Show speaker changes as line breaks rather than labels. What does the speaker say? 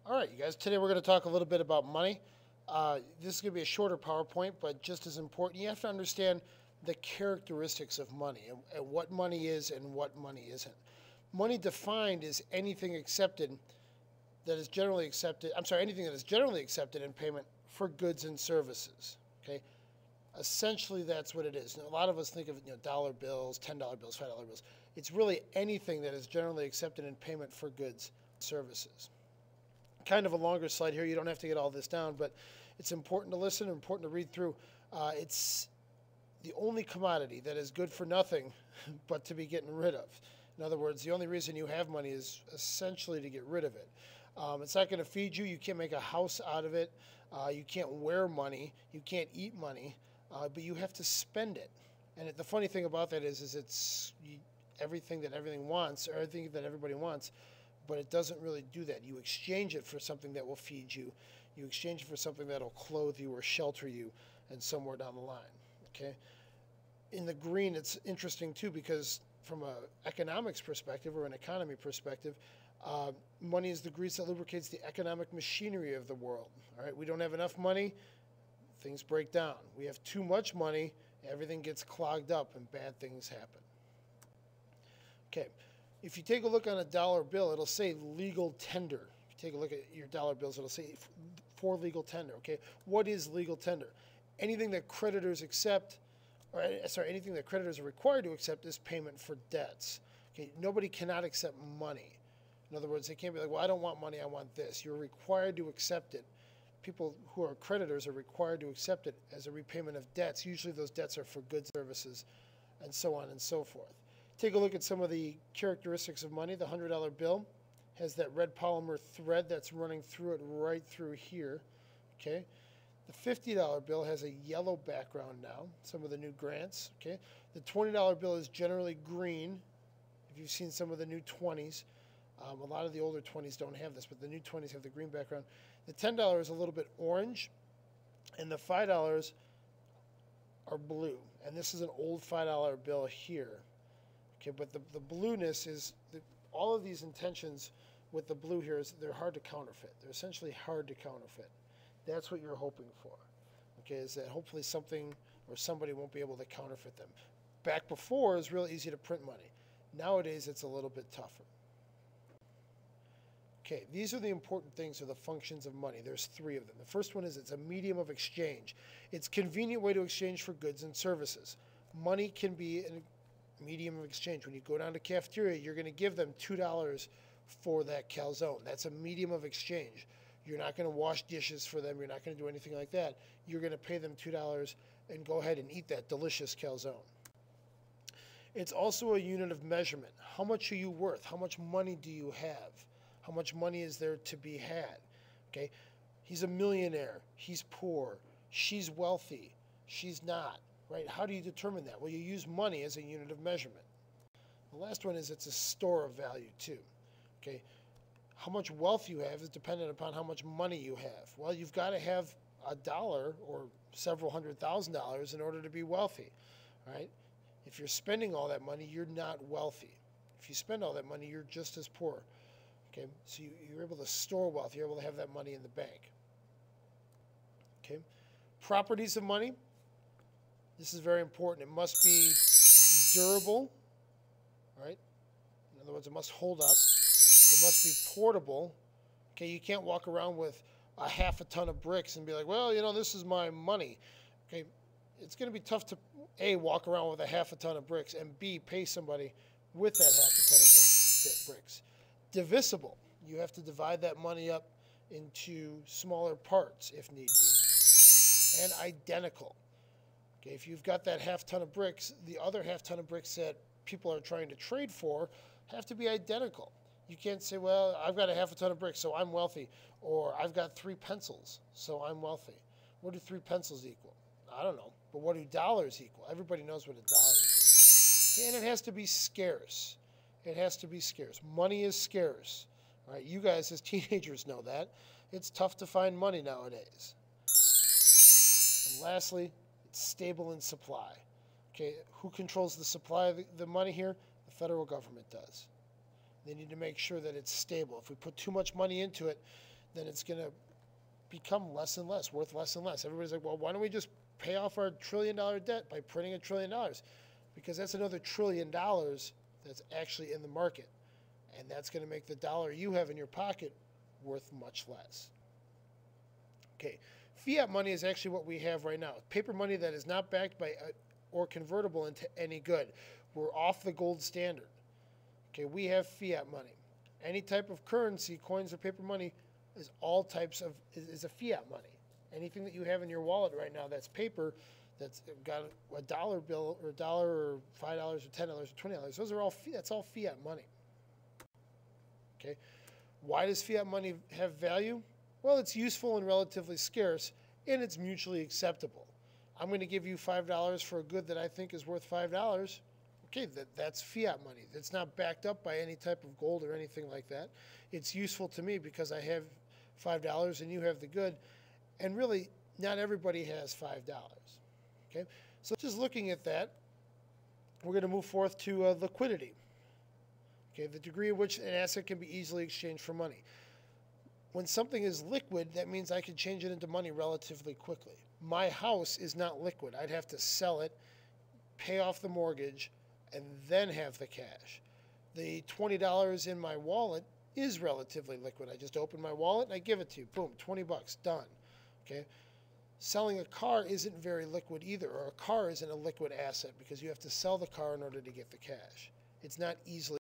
All right, you guys, today we're going to talk a little bit about money. This is going to be a shorter PowerPoint, but just as important, you have to understand the characteristics of money and what money is and what money isn't. Money defined is anything accepted that is generally accepted, anything that is generally accepted in payment for goods and services. Okay? Essentially, that's what it is. Now, a lot of us think of dollar bills, $10 bills, $5 bills. It's really anything that is generally accepted in payment for goods and services. Kind of a longer slide here. You don't have to get all this down, but it's important to listen, important to read through. It's the only commodity that is good for nothing but to be getting rid of. In other words, the only reason you have money is essentially to get rid of it. It's not going to feed you. You can't make a house out of it. You can't wear money. You can't eat money, but you have to spend it. And the funny thing about that is it's everything that everything wants, or everything that everybody wants, but it doesn't really do that. You exchange it for something that will feed you. You exchange it for something that will clothe you or shelter you, and somewhere down the line. Okay. In the green, it's interesting too because from an economics perspective or an economy perspective, money is the grease that lubricates the economic machinery of the world. All right. We don't have enough money, things break down. We have too much money, everything gets clogged up, and bad things happen. Okay. If you take a look on a dollar bill, it'll say legal tender. If you take a look at your dollar bills, it'll say for legal tender. Okay, what is legal tender? Anything that creditors accept, or anything that creditors are required to accept is payment for debts. Okay, nobody cannot accept money. In other words, they can't be like, well, I don't want money, I want this. You're required to accept it. People who are creditors are required to accept it as a repayment of debts. Usually those debts are for goods, services, and so on and so forth. Take a look at some of the characteristics of money. The $100 bill has that red polymer thread that's running through it right through here. Okay. The $50 bill has a yellow background now, some of the new grants. Okay. The $20 bill is generally green. If you've seen some of the new 20s, a lot of the older 20s don't have this, but the new 20s have the green background. The $10 is a little bit orange, and the $5 are blue. And this is an old $5 bill here. Okay, but the blueness is, all of these intentions with the blue here is they're hard to counterfeit. They're essentially hard to counterfeit. That's what you're hoping for. Okay, is that hopefully something or somebody won't be able to counterfeit them. Back before, it was real easy to print money. Nowadays, it's a little bit tougher. Okay, these are the important things or the functions of money. There's three of them. The first one is it's a medium of exchange. It's a convenient way to exchange for goods and services. Money can be a medium of exchange. When you go down to cafeteria, you're going to give them $2 for that calzone. That's a medium of exchange. You're not going to wash dishes for them. You're not going to do anything like that. You're going to pay them $2 and go ahead and eat that delicious calzone. It's also a unit of measurement. How much are you worth? How much money do you have? How much money is there to be had? Okay, he's a millionaire. He's poor. She's wealthy. She's not. Right? How do you determine that? Well, you use money as a unit of measurement. The last one is it's a store of value too. Okay, how much wealth you have is dependent upon how much money you have. Well, you've got to have $1 or several $100,000 in order to be wealthy. Right? If you're spending all that money, you're not wealthy. If you spend all that money, you're just as poor. Okay, so you're able to store wealth. You're able to have that money in the bank. Okay, properties of money. This is very important. It must be durable, right? In other words, it must hold up. It must be portable. Okay, you can't walk around with a half a ton of bricks and be like, well, this is my money. Okay, it's going to be tough to, A, walk around with a half a ton of bricks, and B, pay somebody with that half a ton of bricks. Divisible. You have to divide that money up into smaller parts if need be. And identical. Okay, if you've got that half ton of bricks, the other half ton of bricks that people are trying to trade for have to be identical. You can't say, well, I've got a half a ton of bricks, so I'm wealthy, or I've got 3 pencils, so I'm wealthy. What do 3 pencils equal? I don't know, but what do dollars equal? Everybody knows what a dollar equals. Okay, and it has to be scarce. It has to be scarce. Money is scarce. All right, you guys as teenagers know that. It's tough to find money nowadays. And lastly, it's stable in supply. Okay, who controls the supply of the money here? The federal government does. They need to make sure that it's stable. If we put too much money into it, then it's going to become less and less, worth less and less. Everybody's like, well, why don't we just pay off our $1 trillion debt by printing $1 trillion? Because that's another $1 trillion that's actually in the market. And that's going to make the dollar you have in your pocket worth much less. Okay, fiat money is actually what we have right now. Paper money that is not backed by or convertible into any good. We're off the gold standard. Okay, we have fiat money. Any type of currency, coins or paper money, is a fiat money. Anything that you have in your wallet right now that's paper, that's got a dollar bill or $1 or $5 or $10 or $20, that's all fiat money. Okay, why does fiat money have value? Well, it's useful and relatively scarce, and it's mutually acceptable. I'm going to give you $5 for a good that I think is worth $5. Okay, that's fiat money. It's not backed up by any type of gold or anything like that. It's useful to me because I have $5 and you have the good, and really, not everybody has $5. Okay, so just looking at that, we're going to move forth to liquidity. Okay, the degree in which an asset can be easily exchanged for money. When something is liquid, that means I can change it into money relatively quickly. My house is not liquid. I'd have to sell it, pay off the mortgage, and then have the cash. The $20 in my wallet is relatively liquid. I just open my wallet and I give it to you. Boom, 20 bucks, done. Okay? Selling a car isn't very liquid either, or a car isn't a liquid asset because you have to sell the car in order to get the cash. It's not easily